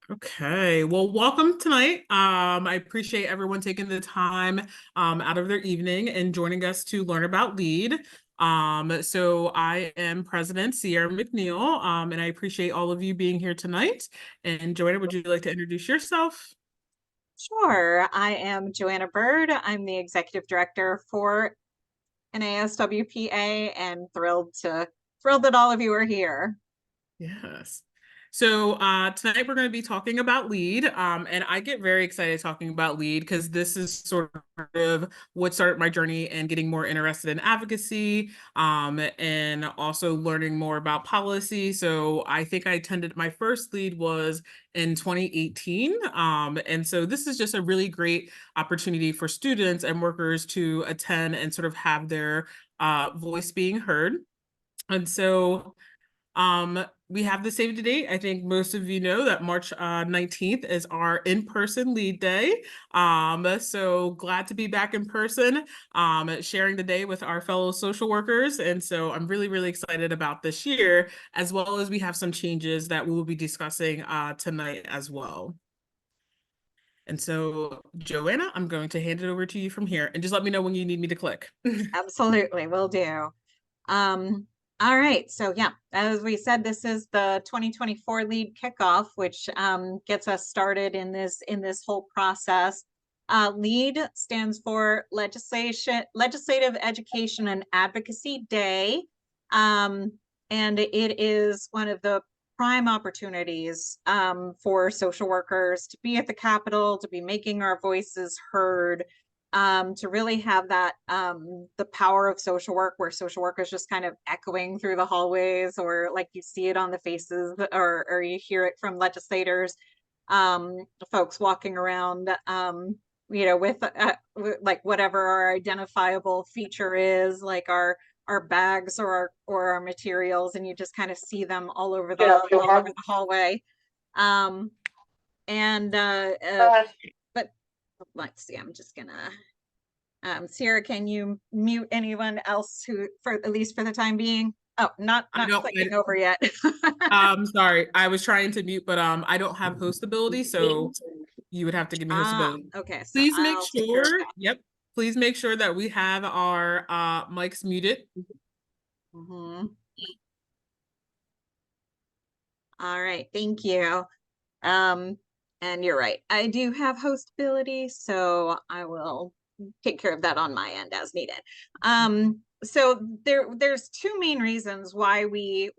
Okay, well, welcome tonight. I appreciate everyone taking the time out of their evening and joining us to learn about LEAD. So I am President Sierra McNeil, and I appreciate all of you being here tonight. And Joanna, would you like to introduce yourself? Sure. I am Joanna Bird. I'm the Executive Director for NASW-PA and thrilled that all of you are here. Yes. So tonight we're going to be talking about LEAD, and I get very excited talking about LEAD because this is sort of what started my journey in getting more interested in advocacy, and also learning more about policy. So I think I attended my first LEAD was in 2018, and so this is just a really great opportunity for students and workers to attend and sort of have their voice being heard. And so we have the save the date. I think most of you know that March 19th is our in-person lead day. So glad to be back in person, sharing the day with our fellow social workers. And so I'm really, really excited about this year, as well as we have some changes that we will be discussing tonight as well. And so, Joanna, I'm going to hand it over to you from here, and just let me know when you need me to click. Absolutely, will do. Um, all right, so yeah, as we said, this is the 2024 lead kickoff, which gets us started in this whole process. LEAD stands for Legislative Education and Advocacy Day, and it is one of the prime opportunities for social workers to be at the Capitol, to be making our voices heard, to really have that the power of social work, where social work is just kind of echoing through the hallways, or like you see it on the faces, or you hear it from legislators, folks walking around, with like whatever our identifiable feature is, like our bags or our materials, and you just kind of see them all over the hallway. Um, and but let's see, I'm just gonna Sierra, can you mute anyone else who, for at least for the time being? Oh, I not don't. clicking over yet. Sorry, I was trying to mute, but I don't have host ability, so you would have to give me host ability. Okay, so Please make I'll take care of sure, that. yep, please make sure that we have our mics muted. Mhm. All right, thank you. Um, and you're right, I do have host ability, so I will take care of that on my end as needed. So there's two main reasons why we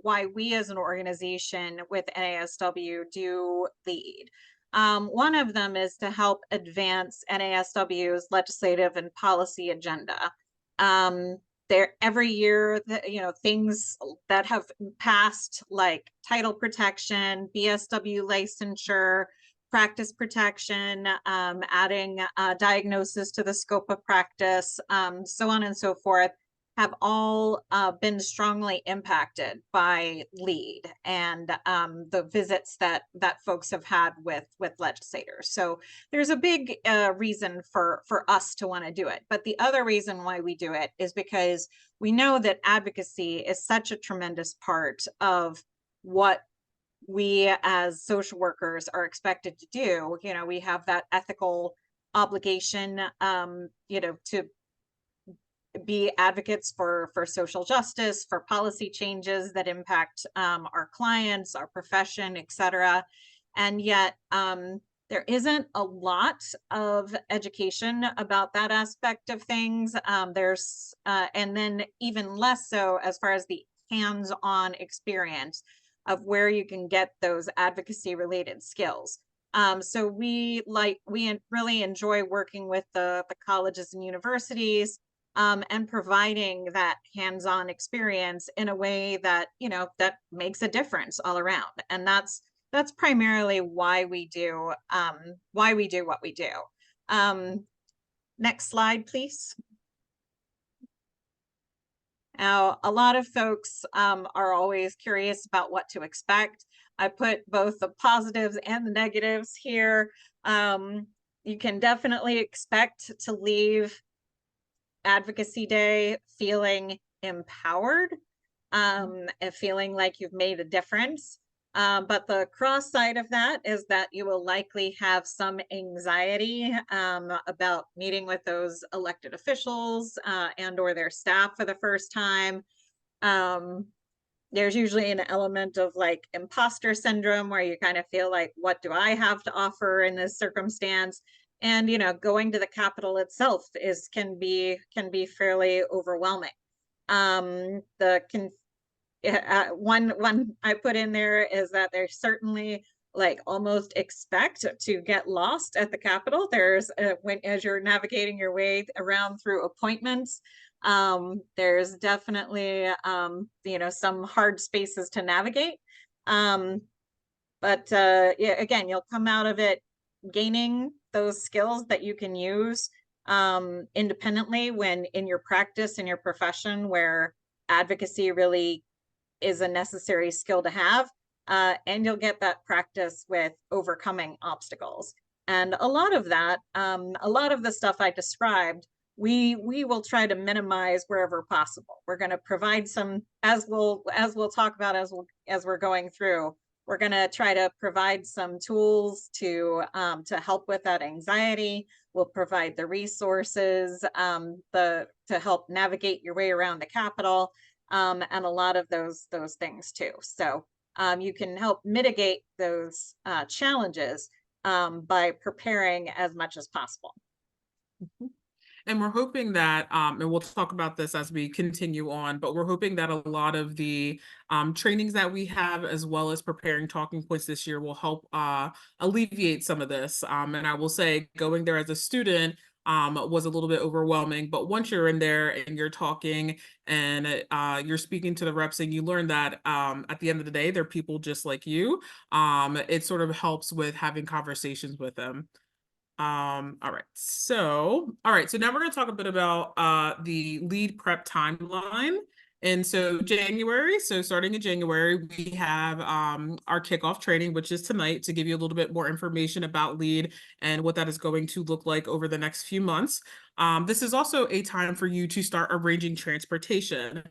as an organization with NASW do LEAD. One of them is to help advance NASW's legislative and policy agenda. There every year, things that have passed, like title protection, BSW licensure, practice protection, adding diagnosis to the scope of practice, so on and so forth, have all been strongly impacted by LEAD and the visits that folks have had with legislators. So there's a big reason for us to want to do it. But the other reason why we do it is because we know that advocacy is such a tremendous part of what we as social workers are expected to do. We have that ethical obligation, to be advocates for social justice, for policy changes that impact our clients, our profession, etc. And yet, there isn't a lot of education about that aspect of things. And then even less so as far as the hands-on experience of where you can get those advocacy related skills. So we really enjoy working with the colleges and universities, and providing that hands-on experience in a way that that makes a difference all around. And that's primarily why we do what we do. Next slide, please. Now, a lot of folks are always curious about what to expect. I put both the positives and the negatives here. You can definitely expect to leave Advocacy Day feeling empowered, feeling like you've made a difference. But the cross side of that is that you will likely have some anxiety about meeting with those elected officials and or their staff for the first time. Um, there's usually an element of like imposter syndrome where you kind of feel like, what do I have to offer in this circumstance? And going to the Capitol itself can be fairly overwhelming. The one I put in there is that there's certainly like almost expect to get lost at the Capitol. There's when as you're navigating your way around through appointments, there's definitely some hard spaces to navigate. Um, but yeah, again, you'll come out of it gaining those skills that you can use independently when in your practice in your profession where advocacy really is a necessary skill to have. And you'll get that practice with overcoming obstacles. And a lot of that, a lot of the stuff I described, we will try to minimize wherever possible. We're going to provide some, as we'll talk about as we're going through. We're going to try to provide some tools to help with that anxiety. We'll provide the resources to help navigate your way around the Capitol and a lot of those things too. So you can help mitigate those challenges by preparing as much as possible. And we're hoping that, and we'll talk about this as we continue on, but we're hoping that a lot of the trainings that we have, as well as preparing talking points this year, will help alleviate some of this. And I will say, going there as a student was a little bit overwhelming, but once you're in there and you're talking and you're speaking to the reps and you learn that at the end of the day, they're people just like you, it sort of helps with having conversations with them. All right. So now we're going to talk a bit about the lead prep timeline. And so January, so starting in January, we have our kickoff training, which is tonight, to give you a little bit more information about lead and what that is going to look like over the next few months. This is also a time for you to start arranging transportation.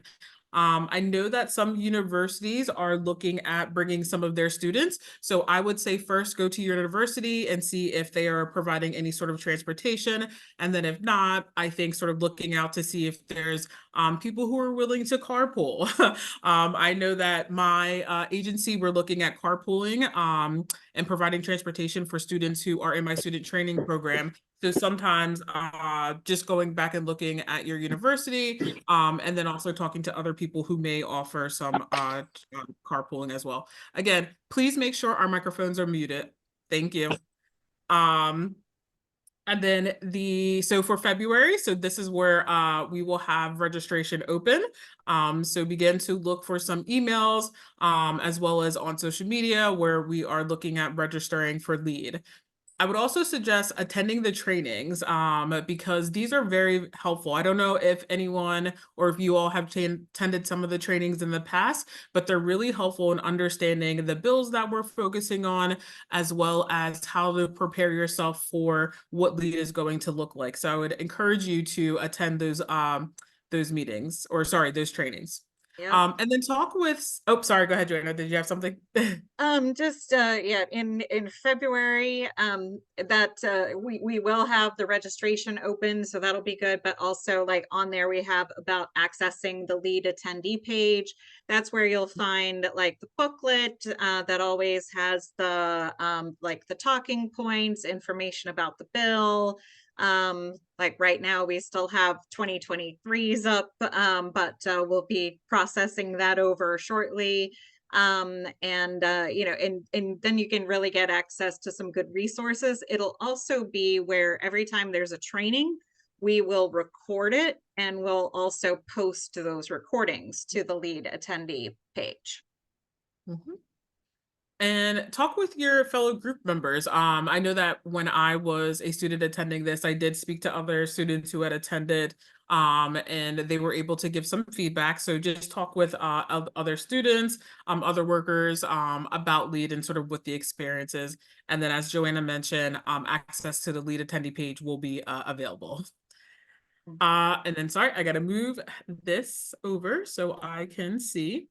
I know that some universities are looking at bringing some of their students. So I would say first go to your university and see if they are providing any sort of transportation. And then if not, I think sort of looking out to see if there's people who are willing to carpool. I know that my agency, we're looking at carpooling and providing transportation for students who are in my student training program. So sometimes just going back and looking at your university, and then also talking to other people who may offer some carpooling as well. Again, please make sure our microphones are muted. Thank you. And then so for February, so this is where we will have registration open. So begin to look for some emails as well as on social media where we are looking at registering for LEAD. I would also suggest attending the trainings because these are very helpful. I don't know if anyone or if you all have attended some of the trainings in the past, but they're really helpful in understanding the bills that we're focusing on, as well as how to prepare yourself for what LEAD is going to look like. So I would encourage you to attend those meetings, or sorry, those trainings. Yeah. And then talk with, oh, sorry, go ahead, Joanna. Did you have something? Just yeah, in February, that we will have the registration open, so that'll be good. But also, like on there, we have about accessing the lead attendee page. That's where you'll find like the booklet that always has the like the talking points, information about the bill. Like right now, we still have 2023s up, but we'll be processing that over shortly. And then you can really get access to some good resources. It'll also be where every time there's a training, we will record it and we'll also post those recordings to the lead attendee page. Mhm. And talk with your fellow group members. I know that when I was a student attending this, I did speak to other students who had attended, and they were able to give some feedback. So just talk with other students, other workers about LEAD and sort of what the experience is. And then, as Joanna mentioned, access to the LEAD attendee page will be available. And then, sorry, I got to move this over so I can see.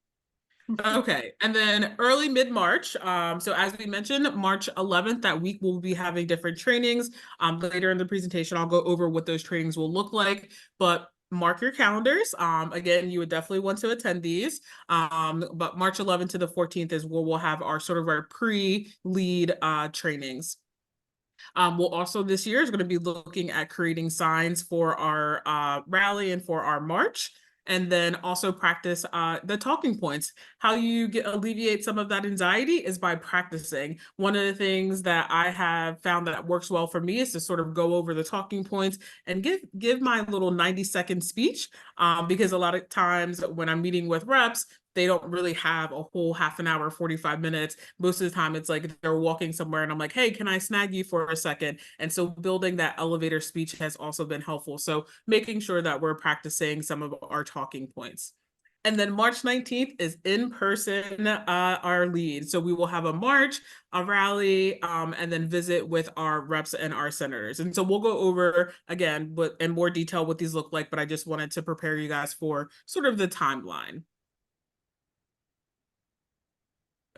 Okay, and then early mid-March. So as we mentioned, March 11th, that week we'll be having different trainings. Later in the presentation, I'll go over what those trainings will look like, but mark your calendars. Again, you would definitely want to attend these. But March 11th to the 14th is where we'll have our sort of our pre-lead trainings. We'll also this year is going to be looking at creating signs for our rally and for our march. And then also practice the talking points. How you alleviate some of that anxiety is by practicing. One of the things that I have found that works well for me is to sort of go over the talking points and give my little 90-second speech. Because a lot of times when I'm meeting with reps, they don't really have a whole half an hour, 45 minutes. Most of the time, it's like they're walking somewhere and I'm like, hey, can I snag you for a second? And so building that elevator speech has also been helpful. So making sure that we're practicing some of our talking points. And then March 19th is in person, our lead. So we will have a march, a rally, and then visit with our reps and our senators. And so we'll go over again in more detail what these look like, but I just wanted to prepare you guys for sort of the timeline.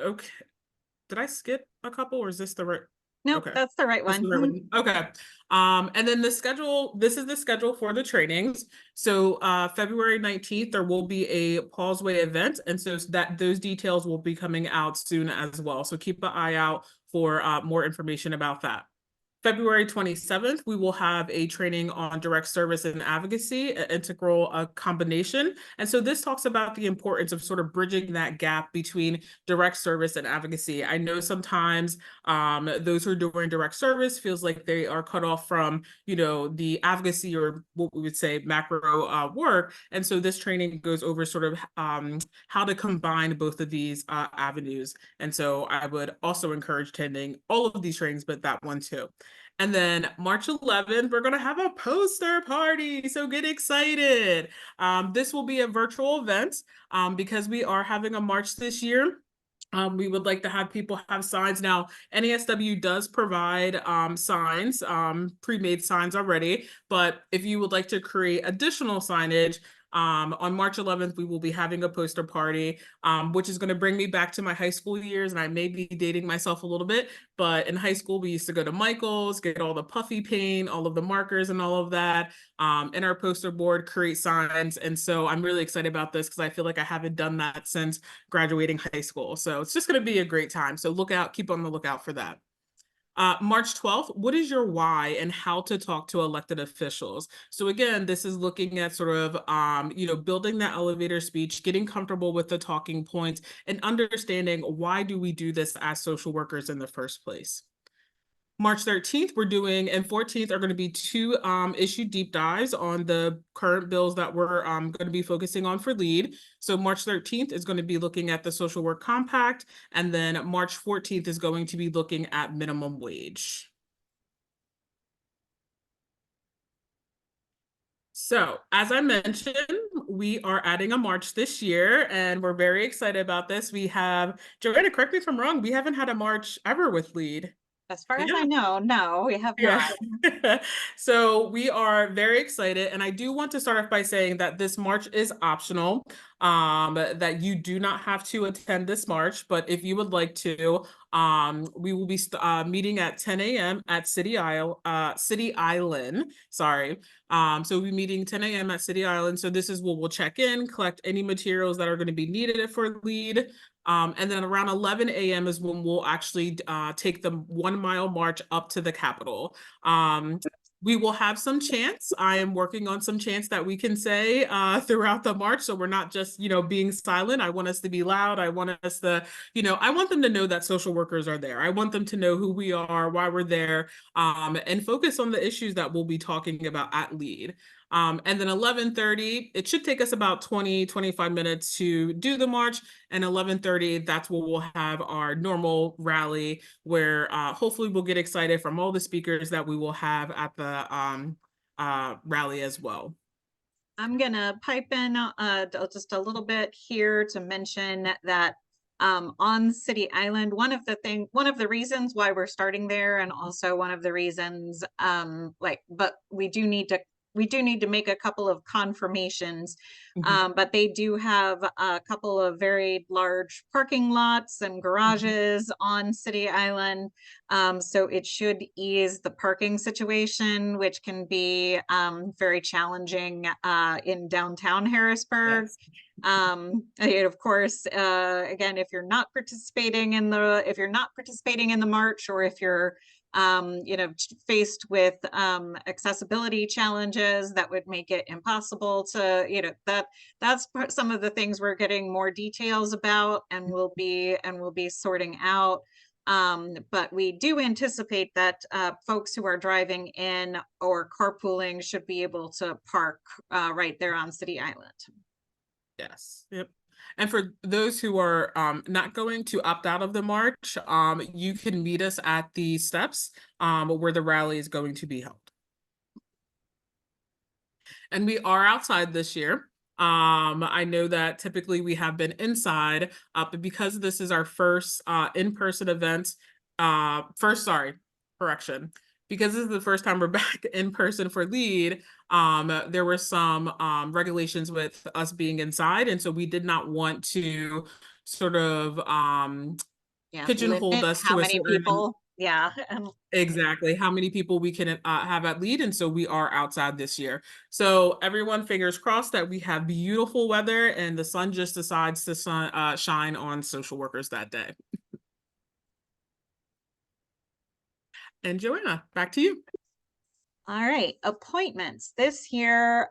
Okay. Did I skip a couple or is this the right? Nope, Okay. that's the right This is one. the right one. Okay. And then the schedule, this is the schedule for the trainings. So February 19th, there will be a Paulsway event. And so that those details will be coming out soon as well. So keep an eye out for more information about that. February 27th, we will have a training on direct service and advocacy, an integral combination. And so this talks about the importance of sort of bridging that gap between direct service and advocacy. I know sometimes those who are doing direct service feels like they are cut off from, the advocacy or what we would say macro work. And so this training goes over sort of how to combine both of these avenues. And so I would also encourage attending all of these trainings, but that one too. And then March 11th, we're going to have a poster party. So get excited. This will be a virtual event because we are having a march this year. We would like to have people have signs. Now, NASW does provide signs, pre-made signs already, but if you would like to create additional signage, on March 11th, we will be having a poster party, which is going to bring me back to my high school years. And I may be dating myself a little bit, but in high school, we used to go to Michael's, get all the puffy paint, all of the markers and all of that, in our poster board, create signs. And so I'm really excited about this because I feel like I haven't done that since graduating high school. So it's just going to be a great time. So keep on the lookout for that. March 12th, what is your why and how to talk to elected officials? So again, this is looking at sort of, building that elevator speech, getting comfortable with the talking points and understanding why do we do this as social workers in the first place. March 13th, we're doing, and 14th are going to be two issue deep dives on the current bills that we're going to be focusing on for LEAD. So March 13th is going to be looking at the Social Work Compact, and then March 14th is going to be looking at minimum wage. So, as I mentioned, we are adding a march this year, and we're very excited about this. We have, Joanna, correct me if I'm wrong, we haven't had a march ever with LEAD. As far as Yeah. I know, no, we have Yeah. not. So we are very excited. And I do want to start off by saying that this march is optional, that you do not have to attend this march. But if you would like to, we will be meeting at 10 a.m. at City Island. Sorry. So we'll be meeting 10 a.m. at City Island. So this is where we'll check in, collect any materials that are going to be needed for LEAD. And then around 11 a.m. is when we'll actually take the 1 mile march up to the Capitol. We will have some chants. I am working on some chants that we can say throughout the march. So we're not just, being silent. I want us to be loud. I want us to, I want them to know that social workers are there. I want them to know who we are, why we're there, and focus on the issues that we'll be talking about at LEAD. And then 11:30, it should take us about 25 minutes to do the march. And 11:30, that's where we'll have our normal rally where hopefully we'll get excited from all the speakers that we will have at the rally as well. I'm gonna pipe in just a little bit here to mention that on City Island, one of the reasons why we're starting there, and also one of the reasons, but we do need to we do need to make a couple of confirmations, Mhm. but they do have a couple of very large parking lots and Mhm. garages on City Island. So it should ease the parking situation, which can be very challenging in downtown Harrisburg. Yes. And of course, again, if you're not participating in the march, or if you're faced with accessibility challenges that would make it impossible to, that's some of the things we're getting more details about, and we'll be sorting out. But we do anticipate that folks who are driving in or carpooling should be able to park right there on City Island. Yes. Yep. And for those who are not going to opt out of the march, you can meet us at the steps where the rally is going to be held. And we are outside this year. I know that typically we have been inside, but because this is our first in-person event, sorry, correction, because this is the first time we're back in person for LEAD, there were some regulations with us being inside, and so we did not want to sort of Yeah, pigeonhole limit us how to a many certain. people. Yeah. Exactly how many people we can have at LEAD, and so we are outside this year. So everyone, fingers crossed that we have beautiful weather and the sun just decides to shine on social workers that day. And Joanna, back to you. All right, appointments this year.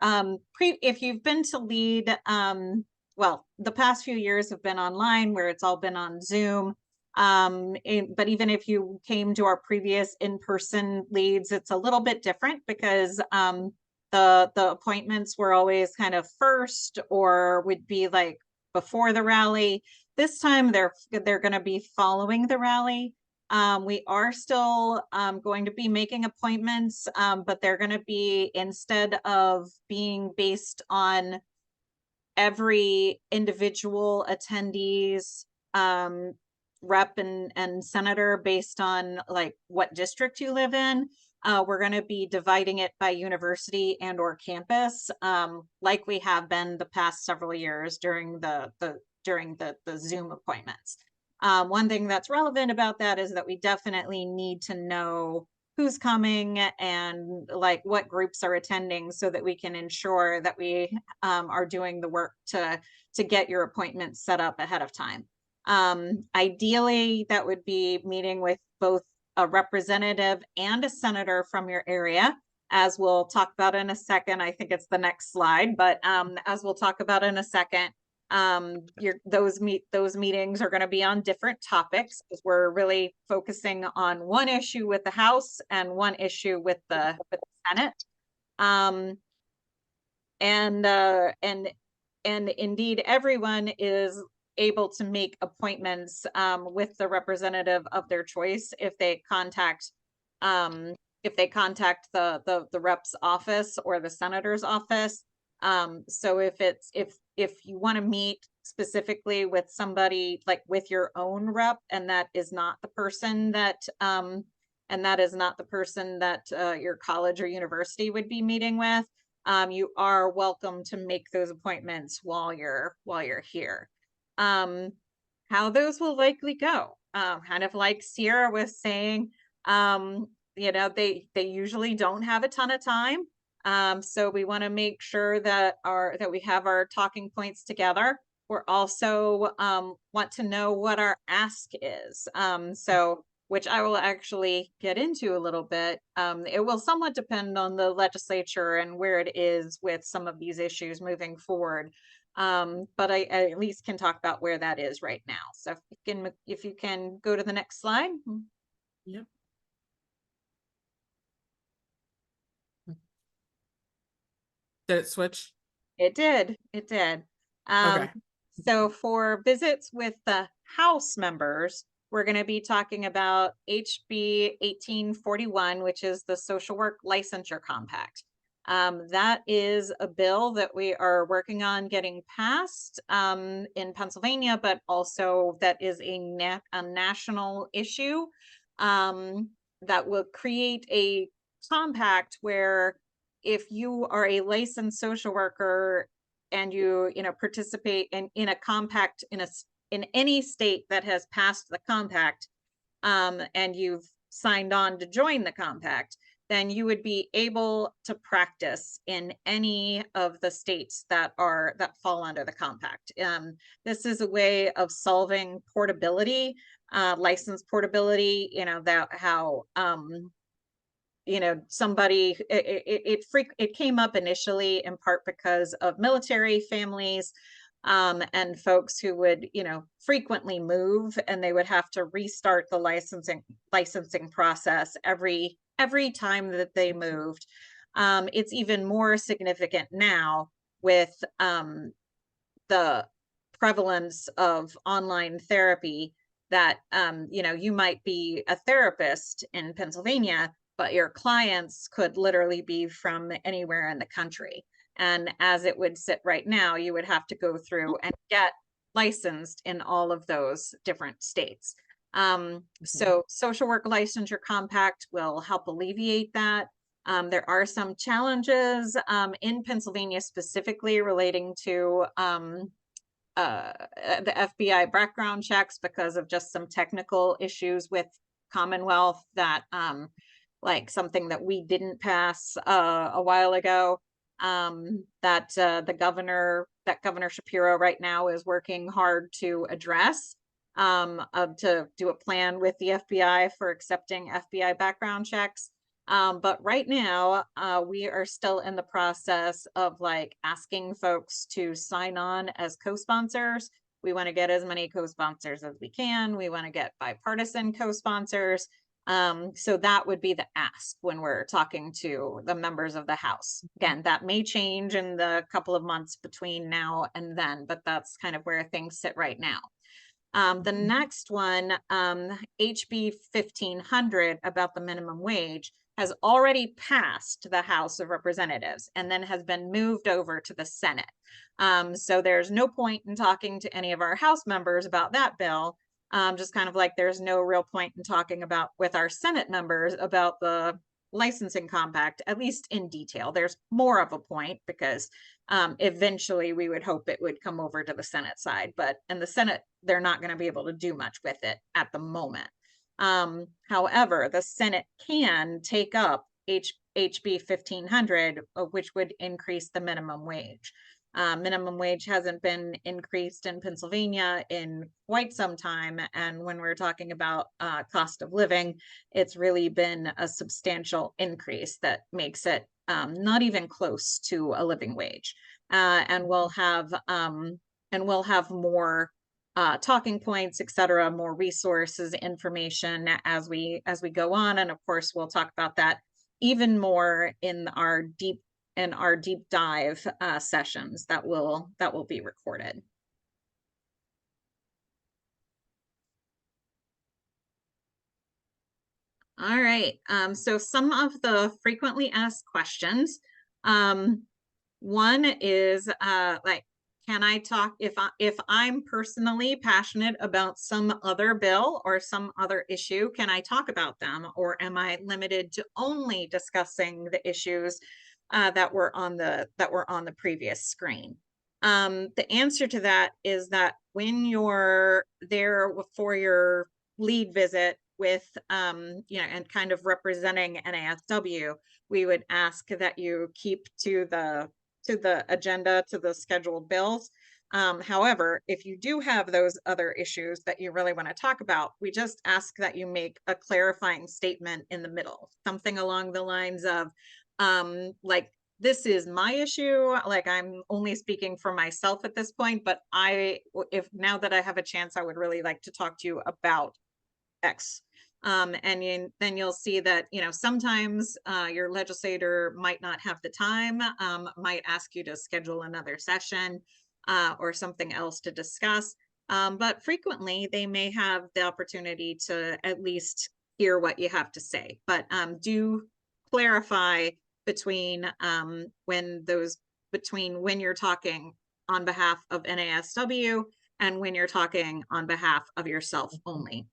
If you've been to LEAD, well, the past few years have been online, where it's all been on Zoom. But even if you came to our previous in-person LEADs, it's a little bit different, because the appointments were always kind of first, or would be like before the rally. This time they're going to be following the rally. We are still going to be making appointments, but they're going to be, instead of being based on every individual attendee's rep and senator based on like what district you live in. We're going to be dividing it by university and or campus, like we have been the past several years during the Zoom appointments. One thing that's relevant about that is that we definitely need to know who's coming and like what groups are attending, so that we can ensure that we are doing the work to get your appointment set up ahead of time. Ideally, that would be meeting with both a representative and a senator from your area, as we'll talk about in a second. I think it's the next slide, but as we'll talk about in a second, those meetings are going to be on different topics, because we're really focusing on one issue with the House and one issue with the Senate. Um, and indeed, everyone is able to make appointments with the representative of their choice if they contact the rep's office or the senator's office. So if you want to meet specifically with somebody, like with your own rep, and that is not the person that your college or university would be meeting with, you are welcome to make those appointments while you're here. How those will likely go, kind of like Sierra was saying, they usually don't have a ton of time. So we want to make sure that we have our talking points together. We're also want to know what our ask is. So which I will actually get into a little bit. It will somewhat depend on the legislature and where it is with some of these issues moving forward. But I at least can talk about where that is right now. So if you can go to the next slide. Yep. Did it switch? It did. It did. Um, Okay. so for visits with the House members, we're going to be talking about HB 1841, which is the Social Work Licensure Compact. That is a bill that we are working on getting passed in Pennsylvania, but also that is a national issue that will create a compact where if you are a licensed social worker and you know, participate in a compact in any state that has passed the compact, and you've signed on to join the compact, then you would be able to practice in any of the states that fall under the compact. This is a way of solving portability, license portability. You know, that how you know, somebody it came up initially in part because of military families, and folks who would, you know, frequently move, and they would have to restart the licensing process every time that they moved. It's even more significant now with the prevalence of online therapy, that you know, you might be a therapist in Pennsylvania, but your clients could literally be from anywhere in the country. And as it would sit right now, you would have to go through and get licensed in all of those different states. So social work licensure compact will help alleviate that. There are some challenges in Pennsylvania specifically relating to the FBI background checks because of just some technical issues with Commonwealth, that like something that we didn't pass a while ago, that Governor Shapiro right now is working hard to address, to do a plan with the FBI for accepting FBI background checks. But right now, we are still in the process of like asking folks to sign on as co-sponsors. We want to get as many co-sponsors as we can. We want to get bipartisan co-sponsors. So that would be the ask when we're talking to the members of the House. Again, that may change in the couple of months between now and then, but that's kind of where things sit right now. The next one, HB 1500, about the minimum wage, has already passed the House of Representatives and then has been moved over to the Senate. So there's no point in talking to any of our House members about that bill. Just kind of like there's no real point in talking about with our Senate members about the licensing compact, at least in detail. There's more of a point because eventually we would hope it would come over to the Senate side, but in the Senate, they're not going to be able to do much with it at the moment. However, the Senate can take up HB 1500, which would increase the minimum wage. Minimum wage hasn't been increased in Pennsylvania in quite some time. And when we're talking about cost of living, it's really been a substantial increase that makes it not even close to a living wage. And we'll have more talking points, etc., more resources, information as we go on. And of course, we'll talk about that even more in our deep dive sessions that will be recorded. All right, so some of the frequently asked questions. One is like, can I talk if I'm personally passionate about some other bill or some other issue, can I talk about them, or am I limited to only discussing the issues that were on the previous screen? The answer to that is that when you're there for your lead visit with you know, and kind of representing NASW, we would ask that you keep to the agenda, to the scheduled bills. However, if you do have those other issues that you really want to talk about, we just ask that you make a clarifying statement in the middle, something along the lines of like, this is my issue, like I'm only speaking for myself at this point, but if now that I have a chance, I would really like to talk to you about X. And then you'll see that, you know, sometimes your legislator might not have the time, might ask you to schedule another session or something else to discuss. But frequently they may have the opportunity to at least hear what you have to say. But do clarify between when you're talking on behalf of NASW and when you're talking on behalf of yourself only.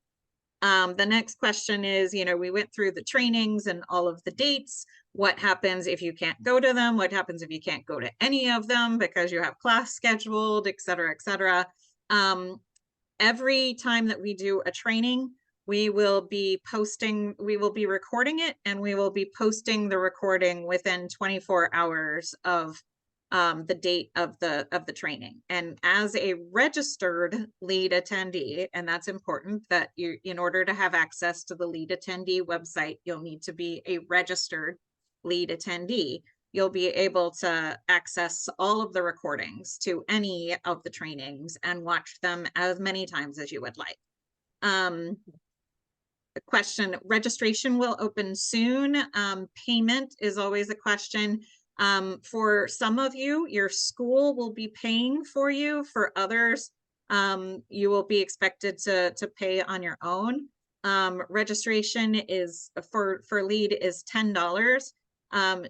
The next question is, we went through the trainings and all of the dates. What happens if you can't go to them? What happens if you can't go to any of them because you have class scheduled, et cetera, et cetera. Every time that we do a training, we will be recording it, and we will be posting the recording within 24 hours of the date of the training. And as a registered lead attendee, and that's important, that you, in order to have access to the lead attendee website, you'll need to be a registered lead attendee. You'll be able to access all of the recordings to any of the trainings and watch them as many times as you would like. The question, registration will open soon. Payment is always a question. For some of you, your school will be paying for you. For others, you will be expected to pay on your own. Registration is for LEAD is $10.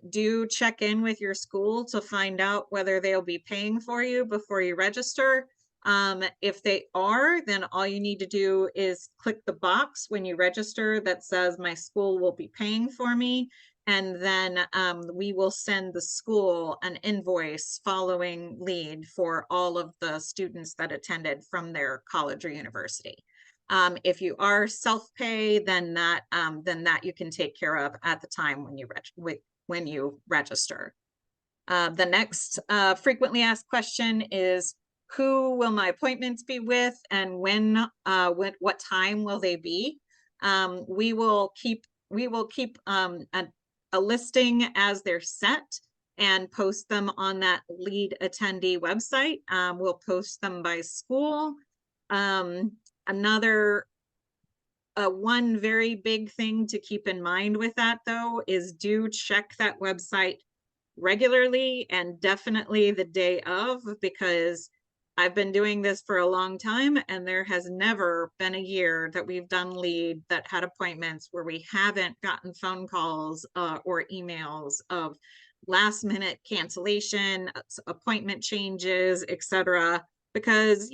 Do check in with your school to find out whether they'll be paying for you before you register. If they are, then all you need to do is click the box when you register that says my school will be paying for me. And then we will send the school an invoice following LEAD for all of the students that attended from their college or university. If you are self-pay, then that you can take care of at the time when you register. The next frequently asked question is, who will my appointments be with, and what time will they be? We will keep a listing as they're set and post them on that lead attendee website. We'll post them by school. One very big thing to keep in mind with that, though, is do check that website regularly and definitely the day of, because I've been doing this for a long time and there has never been a year that we've done LEAD that had appointments where we haven't gotten phone calls or emails of last minute cancellation, appointment changes, etc. Because,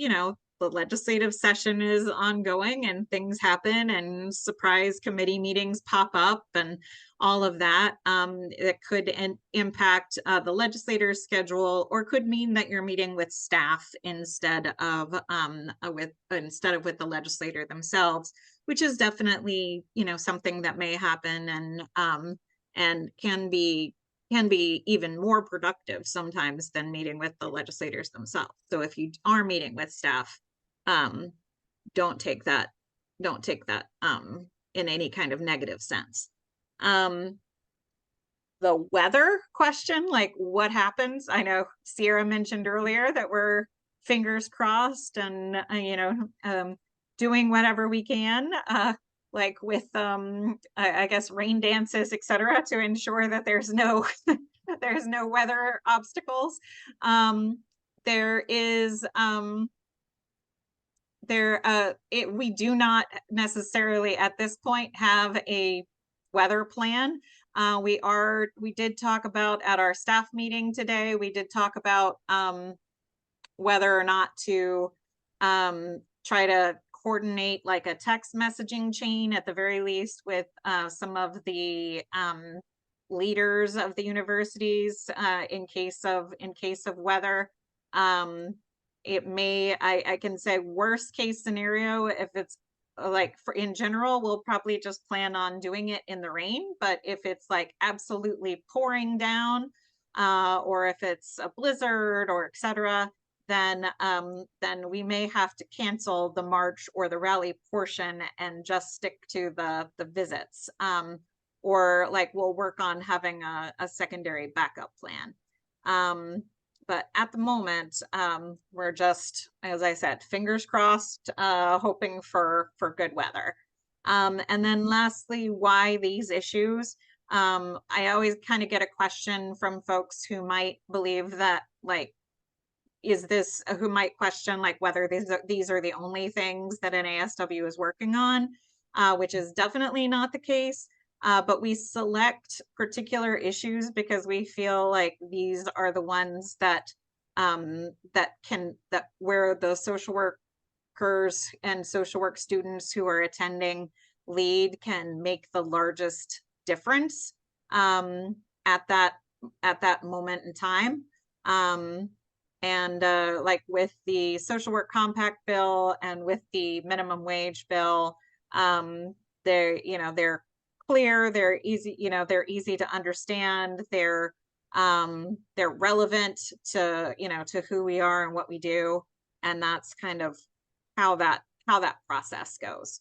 the legislative session is ongoing and things happen and surprise committee meetings pop up and all of that. That could impact the legislator's schedule, or could mean that you're meeting with staff instead of with the legislator themselves, which is definitely something that may happen and can be even more productive sometimes than meeting with the legislators themselves. So if you are meeting with staff, don't take that in any kind of negative sense. The weather question, like what happens? I know Sierra mentioned earlier that we're fingers crossed and doing whatever we can, like with I guess rain dances, etc., to ensure that there's no there's no weather obstacles. We do not necessarily at this point have a weather plan. We did talk about at our staff meeting today, we did talk about whether or not to try to coordinate like a text messaging chain at the very least with some of the leaders of the universities in case of weather. I can say worst case scenario, if it's like in general, we'll probably just plan on doing it in the rain. But if it's like absolutely pouring down, or if it's a blizzard or etc., then we may have to cancel the march or the rally portion and just stick to the visits. Or like we'll work on having a secondary backup plan. But at the moment, we're just, as I said, fingers crossed, hoping for good weather. And then lastly, why these issues? I always kind of get a question from folks who might believe that, like, who might question like whether these are the only things that NASW is working on, which is definitely not the case. But we select particular issues because we feel like these are the ones that where the social work workers and social work students who are attending LEAD can make the largest difference at that moment in time. And like with the social work compact bill and with the minimum wage bill, they're clear, they're easy, they're easy to understand, they're relevant to, to who we are and what we do. And that's kind of how that process goes.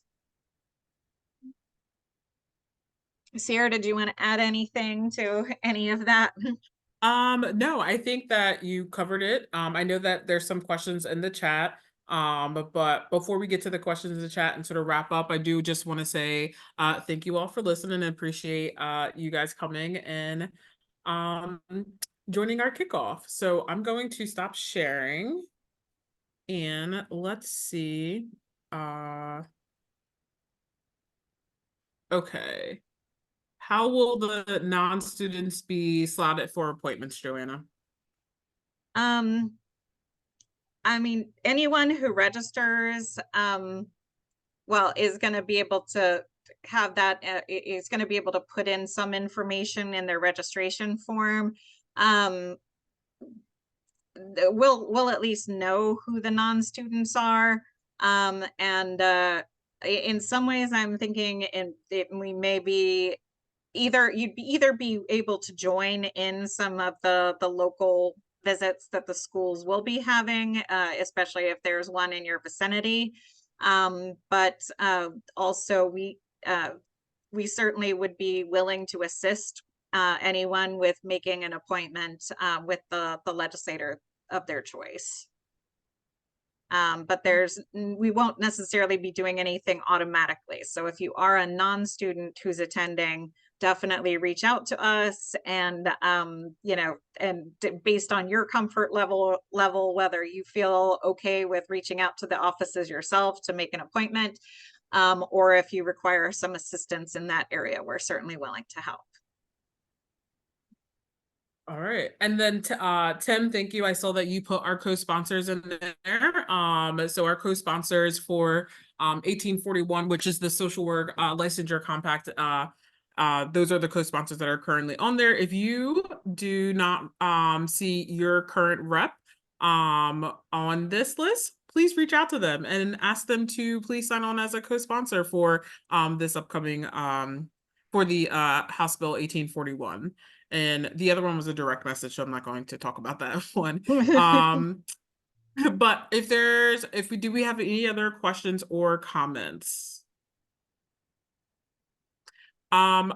Sierra, did you want to add anything to any of that? No, I think that you covered it. I know that there's some questions in the chat. But before we get to the questions in the chat and sort of wrap up, I do just want to say thank you all for listening and appreciate you guys coming and joining our kickoff. So I'm going to stop sharing and let's see. Okay. How will the non-students be slotted for appointments, Joanna? I mean, anyone who registers, well, is going to be able to have that, is going to be able to put in some information in their registration form. We'll at least know who the non-students are. And in some ways, I'm thinking we may be you'd either be able to join in some of the local visits that the schools will be having, especially if there's one in your vicinity. But also we certainly would be willing to assist anyone with making an appointment with the legislator of their choice. But we won't necessarily be doing anything automatically. So if you are a non-student who's attending, definitely reach out to us and, and based on your comfort level, whether you feel okay with reaching out to the offices yourself to make an appointment, or if you require some assistance in that area, we're certainly willing to help. All right. And then Tim, thank you. I saw that you put our co-sponsors in there. So our co-sponsors for 1841, which is the social work licensure compact, those are the co-sponsors that are currently on there. If you do not see your current rep on this list, please reach out to them and ask them to please sign on as a co-sponsor for this upcoming for the House Bill 1841. And the other one was a direct message, so I'm not going to talk about that one. But do we have any other questions or comments? I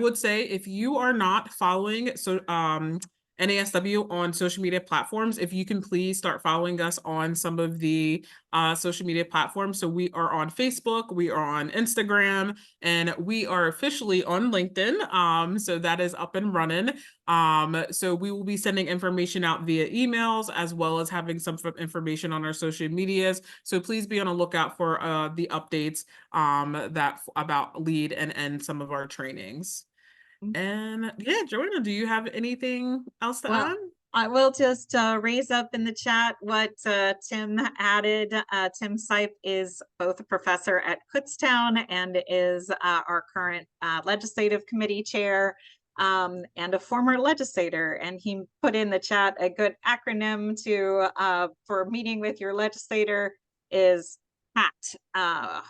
would say if you are not following NASW on social media platforms, if you can please start following us on some of the social media platforms. So we are on Facebook, we are on Instagram, and we are officially on LinkedIn. So that is up and running. So we will be sending information out via emails as well as having some information on our social medias. So please be on a lookout for the updates that about LEAD and some of our trainings. And yeah, Joanna, do you have anything else to add? I will just raise up in the chat what Tim added. Tim Sipe is both a professor at Kutztown and is our current legislative committee chair and a former legislator. And he put in the chat a good acronym for meeting with your legislator is HAT,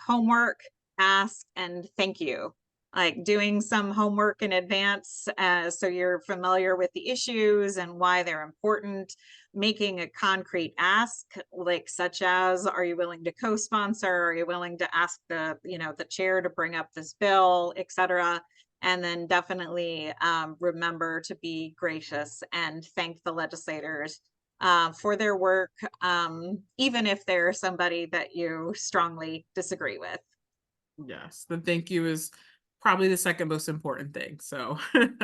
homework, ask, and thank you. Like doing some homework in advance so you're familiar with the issues and why they're important, making a concrete ask, like such as, are you willing to co-sponsor? Are you willing to ask the chair to bring up this bill, etc. And then definitely remember to be gracious and thank the legislators for their work, even if they're somebody that you strongly disagree with. Yes, the thank you is probably the second most important thing. So in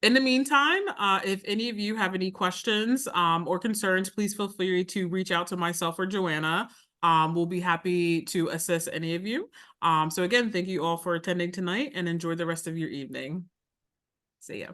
the meantime, if any of you have any questions or concerns, please feel free to reach out to myself or Joanna. We'll be happy to assist any of you. So again, thank you all for attending tonight and enjoy the rest of your evening. See ya.